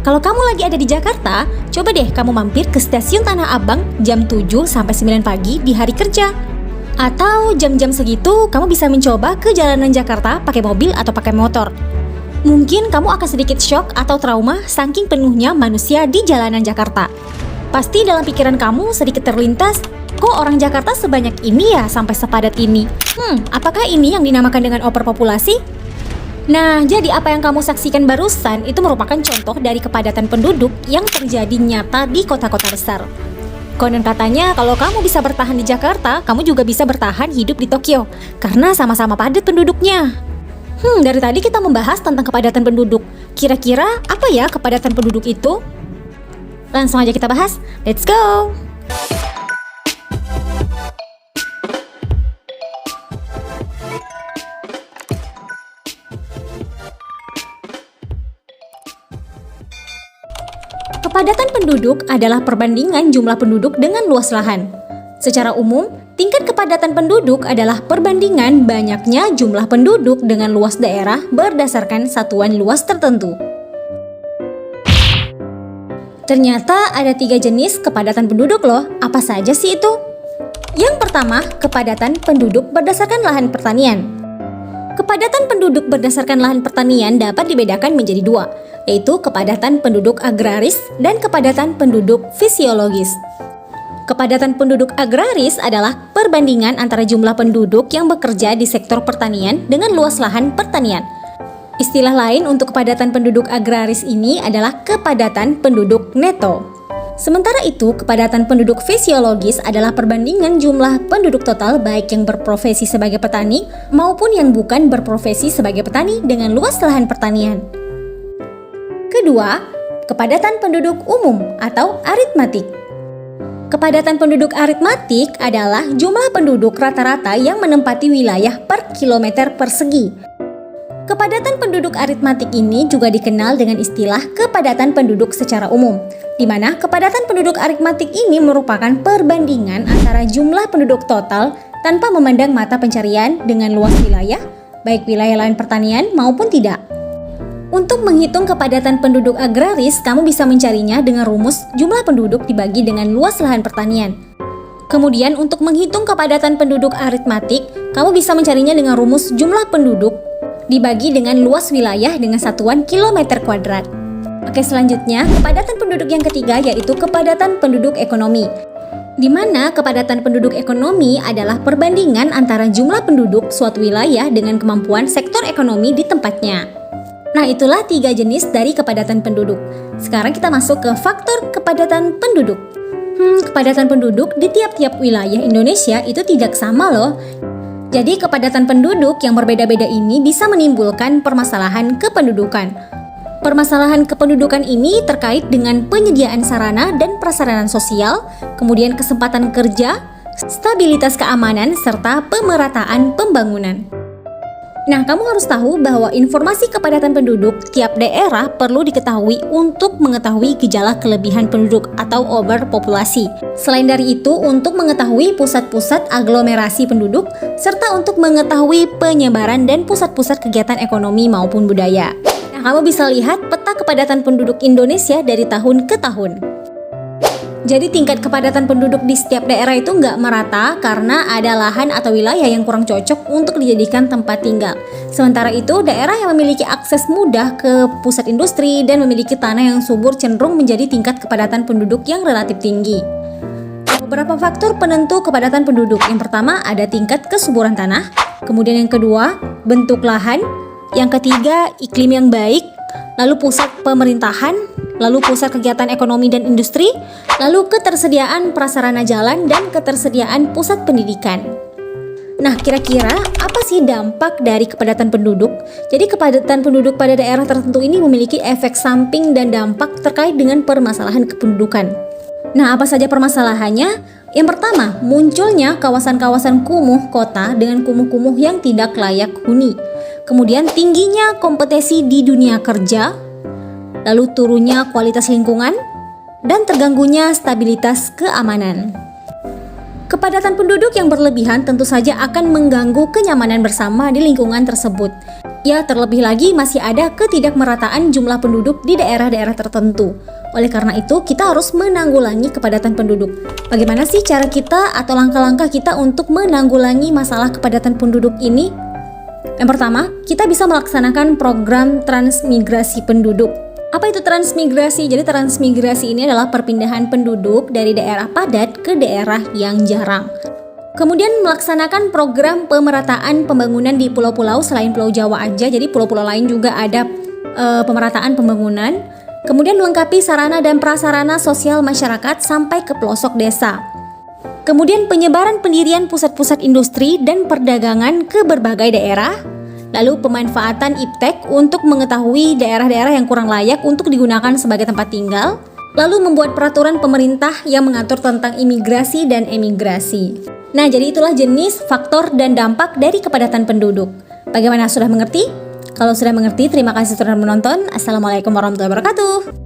Kalau kamu lagi ada di Jakarta, coba deh kamu mampir ke stasiun Tanah Abang jam 7 sampai 9 pagi di hari kerja. Atau jam-jam segitu kamu bisa mencoba ke jalanan Jakarta pakai mobil atau pakai motor. Mungkin kamu akan sedikit shock atau trauma saking penuhnya manusia di jalanan Jakarta. Pasti dalam pikiran kamu sedikit terlintas, kok orang Jakarta sebanyak ini ya sampai sepadat ini? Apakah ini yang dinamakan dengan overpopulasi? Nah, jadi apa yang kamu saksikan barusan itu merupakan contoh dari kepadatan penduduk yang terjadi nyata di kota-kota besar. Konon katanya kalau kamu bisa bertahan di Jakarta, kamu juga bisa bertahan hidup di Tokyo karena sama-sama padat penduduknya. Dari tadi kita membahas tentang kepadatan penduduk. Kira-kira apa ya kepadatan penduduk itu? Langsung aja kita bahas. Let's go! Kepadatan penduduk adalah perbandingan jumlah penduduk dengan luas lahan. Secara umum, tingkat kepadatan penduduk adalah perbandingan banyaknya jumlah penduduk dengan luas daerah berdasarkan satuan luas tertentu. Ternyata ada 3 jenis kepadatan penduduk loh. Apa saja sih itu? Yang pertama, kepadatan penduduk berdasarkan lahan pertanian. Kepadatan penduduk berdasarkan lahan pertanian dapat dibedakan menjadi 2, yaitu kepadatan penduduk agraris dan kepadatan penduduk fisiologis. Kepadatan penduduk agraris adalah perbandingan antara jumlah penduduk yang bekerja di sektor pertanian dengan luas lahan pertanian. Istilah lain untuk kepadatan penduduk agraris ini adalah kepadatan penduduk neto. Sementara itu, kepadatan penduduk fisiologis adalah perbandingan jumlah penduduk total baik yang berprofesi sebagai petani maupun yang bukan berprofesi sebagai petani dengan luas lahan pertanian. Kedua, kepadatan penduduk umum atau aritmatik. Kepadatan penduduk aritmatik adalah jumlah penduduk rata-rata yang menempati wilayah per kilometer persegi. Kepadatan penduduk aritmatik ini juga dikenal dengan istilah kepadatan penduduk secara umum, di mana kepadatan penduduk aritmatik ini merupakan perbandingan antara jumlah penduduk total tanpa memandang mata pencarian dengan luas wilayah, baik wilayah lahan pertanian maupun tidak. Untuk menghitung kepadatan penduduk agraris, kamu bisa mencarinya dengan rumus jumlah penduduk dibagi dengan luas lahan pertanian. Kemudian untuk menghitung kepadatan penduduk aritmatik, kamu bisa mencarinya dengan rumus jumlah penduduk dibagi dengan luas wilayah dengan satuan kilometer kuadrat. Oke, selanjutnya kepadatan penduduk yang ketiga yaitu kepadatan penduduk ekonomi, di mana kepadatan penduduk ekonomi adalah perbandingan antara jumlah penduduk suatu wilayah dengan kemampuan sektor ekonomi di tempatnya. Nah, itulah 3 jenis dari kepadatan penduduk. Sekarang kita masuk ke faktor kepadatan penduduk. Kepadatan penduduk di tiap-tiap wilayah Indonesia itu tidak sama loh. Jadi kepadatan penduduk yang berbeda-beda ini bisa menimbulkan permasalahan kependudukan. Permasalahan kependudukan ini terkait dengan penyediaan sarana dan prasarana sosial, kemudian kesempatan kerja, stabilitas keamanan, serta pemerataan pembangunan. Nah, kamu harus tahu bahwa informasi kepadatan penduduk tiap daerah perlu diketahui untuk mengetahui gejala kelebihan penduduk atau overpopulasi. Selain dari itu, untuk mengetahui pusat-pusat aglomerasi penduduk, serta untuk mengetahui penyebaran dan pusat-pusat kegiatan ekonomi maupun budaya. Nah, kamu bisa lihat peta kepadatan penduduk Indonesia dari tahun ke tahun. Jadi tingkat kepadatan penduduk di setiap daerah itu nggak merata karena ada lahan atau wilayah yang kurang cocok untuk dijadikan tempat tinggal. Sementara itu, daerah yang memiliki akses mudah ke pusat industri dan memiliki tanah yang subur cenderung menjadi tingkat kepadatan penduduk yang relatif tinggi. Beberapa faktor penentu kepadatan penduduk. Yang pertama ada tingkat kesuburan tanah, kemudian yang kedua bentuk lahan, yang ketiga iklim yang baik, lalu pusat pemerintahan, lalu pusat kegiatan ekonomi dan industri, lalu ketersediaan prasarana jalan, dan ketersediaan pusat pendidikan. Nah, kira-kira apa sih dampak dari kepadatan penduduk? Jadi kepadatan penduduk pada daerah tertentu ini memiliki efek samping dan dampak terkait dengan permasalahan kependudukan. Nah, apa saja permasalahannya? Yang pertama, munculnya kawasan-kawasan kumuh kota dengan kumuh-kumuh yang tidak layak huni. Kemudian tingginya kompetisi di dunia kerja, lalu turunnya kualitas lingkungan, dan terganggunya stabilitas keamanan. Kepadatan penduduk yang berlebihan tentu saja akan mengganggu kenyamanan bersama di lingkungan tersebut. Ya, terlebih lagi masih ada ketidakmerataan jumlah penduduk di daerah-daerah tertentu. Oleh karena itu, kita harus menanggulangi kepadatan penduduk. Bagaimana sih cara kita atau langkah-langkah kita untuk menanggulangi masalah kepadatan penduduk ini? Yang pertama, kita bisa melaksanakan program transmigrasi penduduk. Apa itu transmigrasi? Jadi transmigrasi ini adalah perpindahan penduduk dari daerah padat ke daerah yang jarang. Kemudian melaksanakan program pemerataan pembangunan di pulau-pulau selain Pulau Jawa aja, jadi pulau-pulau lain juga ada pemerataan pembangunan. Kemudian melengkapi sarana dan prasarana sosial masyarakat sampai ke pelosok desa. Kemudian penyebaran pendirian pusat-pusat industri dan perdagangan ke berbagai daerah. Lalu pemanfaatan iptek untuk mengetahui daerah-daerah yang kurang layak untuk digunakan sebagai tempat tinggal. Lalu membuat peraturan pemerintah yang mengatur tentang imigrasi dan emigrasi. Nah, jadi itulah jenis, faktor, dan dampak dari kepadatan penduduk. Bagaimana, sudah mengerti? Kalau sudah mengerti, terima kasih sudah menonton. Assalamualaikum warahmatullahi wabarakatuh.